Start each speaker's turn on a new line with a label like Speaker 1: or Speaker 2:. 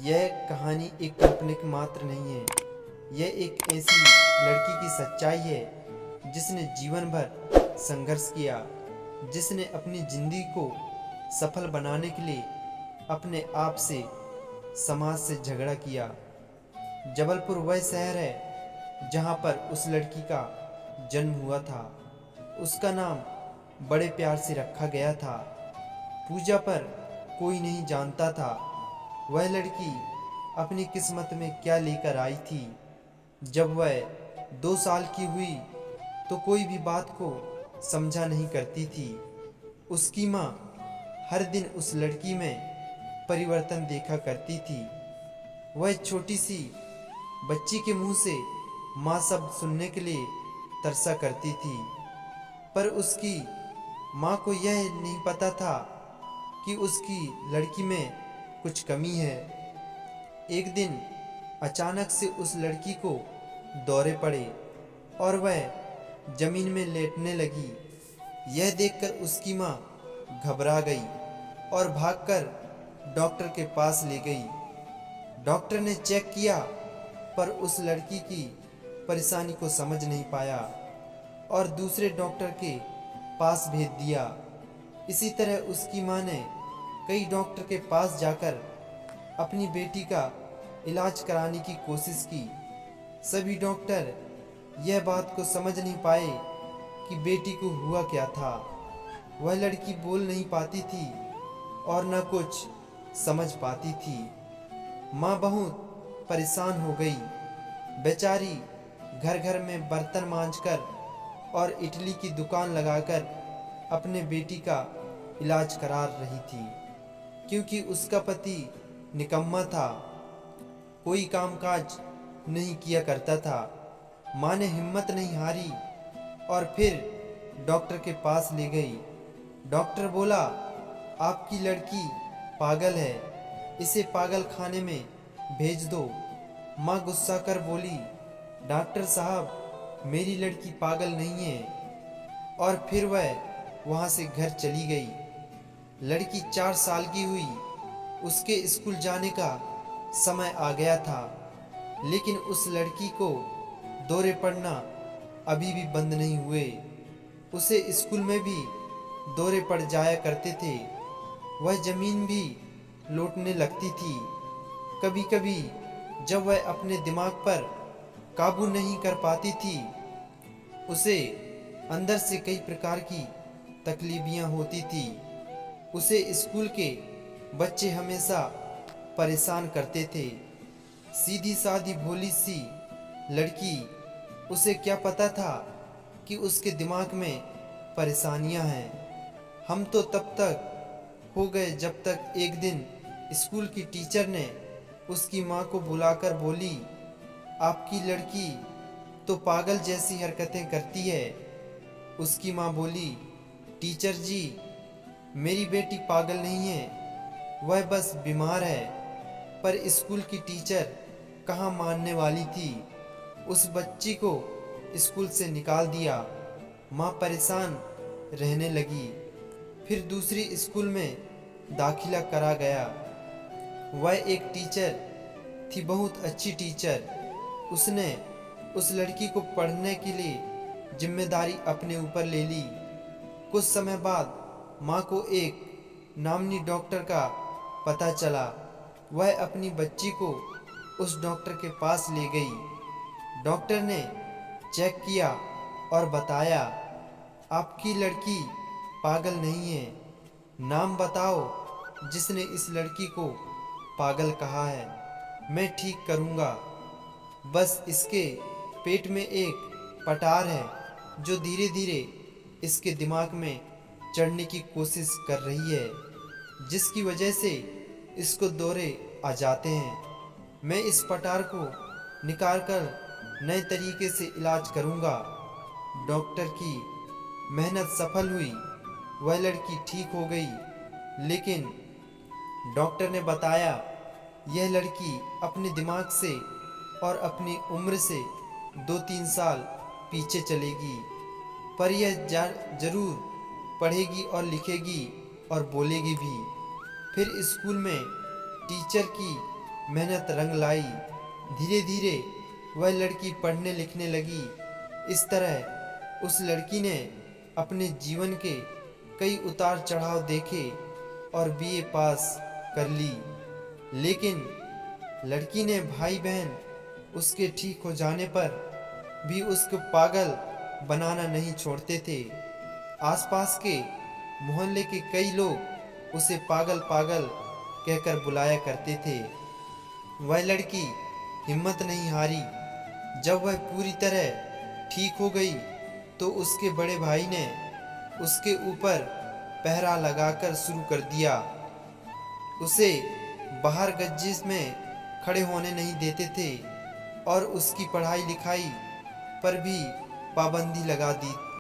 Speaker 1: यह कहानी एक काल्पनिक मात्र नहीं है। यह एक ऐसी लड़की की सच्चाई है जिसने जीवन भर संघर्ष किया, जिसने अपनी जिंदगी को सफल बनाने के लिए अपने आप से, समाज से झगड़ा किया। जबलपुर वह शहर है जहाँ पर उस लड़की का जन्म हुआ था। उसका नाम बड़े प्यार से रखा गया था। पूजा पर कोई नहीं जानता था वह लड़की अपनी किस्मत में क्या लेकर आई थी। जब वह 2 साल की हुई तो कोई भी बात को समझा नहीं करती थी। उसकी माँ हर दिन उस लड़की में परिवर्तन देखा करती थी। वह छोटी सी बच्ची के मुंह से माँ शब्द सुनने के लिए तरसा करती थी, पर उसकी माँ को यह नहीं पता था कि उसकी लड़की में कुछ कमी है। एक दिन अचानक से उस लड़की को दौरे पड़े और वह जमीन में लेटने लगी। यह देखकर उसकी माँ घबरा गई और भागकर डॉक्टर के पास ले गई। डॉक्टर ने चेक किया पर उस लड़की की परेशानी को समझ नहीं पाया और दूसरे डॉक्टर के पास भेज दिया। इसी तरह उसकी माँ ने कई डॉक्टर के पास जाकर अपनी बेटी का इलाज कराने की कोशिश की। सभी डॉक्टर यह बात को समझ नहीं पाए कि बेटी को हुआ क्या था। वह लड़की बोल नहीं पाती थी और न कुछ समझ पाती थी। माँ बहुत परेशान हो गई। बेचारी घर घर में बर्तन मांजकर और इडली की दुकान लगाकर अपने बेटी का इलाज करा रही थी, क्योंकि उसका पति निकम्मा था, कोई कामकाज नहीं किया करता था। माँ ने हिम्मत नहीं हारी और फिर डॉक्टर के पास ले गई। डॉक्टर बोला, आपकी लड़की पागल है, इसे पागल खाने में भेज दो। माँ गुस्सा कर बोली, डॉक्टर साहब मेरी लड़की पागल नहीं है। और फिर वह वहाँ से घर चली गई। लड़की 4 साल की हुई। उसके स्कूल जाने का समय आ गया था, लेकिन उस लड़की को दौरे पड़ना अभी भी बंद नहीं हुए। उसे स्कूल में भी दौरे पड़ जाया करते थे। वह जमीन भी लौटने लगती थी। कभी कभी जब वह अपने दिमाग पर काबू नहीं कर पाती थी, उसे अंदर से कई प्रकार की तकलीफियां होती थी। उसे स्कूल के बच्चे हमेशा परेशान करते थे। सीधी सादी भोली सी लड़की, उसे क्या पता था कि उसके दिमाग में परेशानियां हैं। हम तो तब तक हो गए जब तक एक दिन स्कूल की टीचर ने उसकी माँ को बुलाकर बोली, आपकी लड़की तो पागल जैसी हरकतें करती है। उसकी माँ बोली, टीचर जी मेरी बेटी पागल नहीं है, वह बस बीमार है। पर स्कूल की टीचर कहाँ मानने वाली थी। उस बच्ची को स्कूल से निकाल दिया। माँ परेशान रहने लगी। फिर दूसरी स्कूल में दाखिला करा गया। वह एक टीचर थी, बहुत अच्छी टीचर। उसने उस लड़की को पढ़ने के लिए जिम्मेदारी अपने ऊपर ले ली। कुछ समय बाद माँ को एक नामनी डॉक्टर का पता चला। वह अपनी बच्ची को उस डॉक्टर के पास ले गई। डॉक्टर ने चेक किया और बताया, आपकी लड़की पागल नहीं है। नाम बताओ जिसने इस लड़की को पागल कहा है, मैं ठीक करूँगा। बस इसके पेट में एक पटार है जो धीरे धीरे इसके दिमाग में चढ़ने की कोशिश कर रही है, जिसकी वजह से इसको दौरे आ जाते हैं। मैं इस पटार को निकाल कर नए तरीके से इलाज करूँगा। डॉक्टर की मेहनत सफल हुई। वह लड़की ठीक हो गई, लेकिन डॉक्टर ने बताया, यह लड़की अपने दिमाग से और अपनी उम्र से 2-3 साल पीछे चलेगी, पर यह जरूर पढ़ेगी और लिखेगी और बोलेगी भी। फिर स्कूल में टीचर की मेहनत रंग लाई। धीरे धीरे वह लड़की पढ़ने लिखने लगी। इस तरह उस लड़की ने अपने जीवन के कई उतार चढ़ाव देखे और बीए पास कर ली। लेकिन लड़की ने भाई बहन उसके ठीक हो जाने पर भी उसको पागल बनाना नहीं छोड़ते थे। आसपास के मोहल्ले के कई लोग उसे पागल पागल कहकर बुलाया करते थे। वह लड़की हिम्मत नहीं हारी। जब वह पूरी तरह ठीक हो गई तो उसके बड़े भाई ने उसके ऊपर पहरा लगाकर शुरू कर दिया। उसे बाहर गज्जे में खड़े होने नहीं देते थे और उसकी पढ़ाई लिखाई पर भी पाबंदी लगा दी।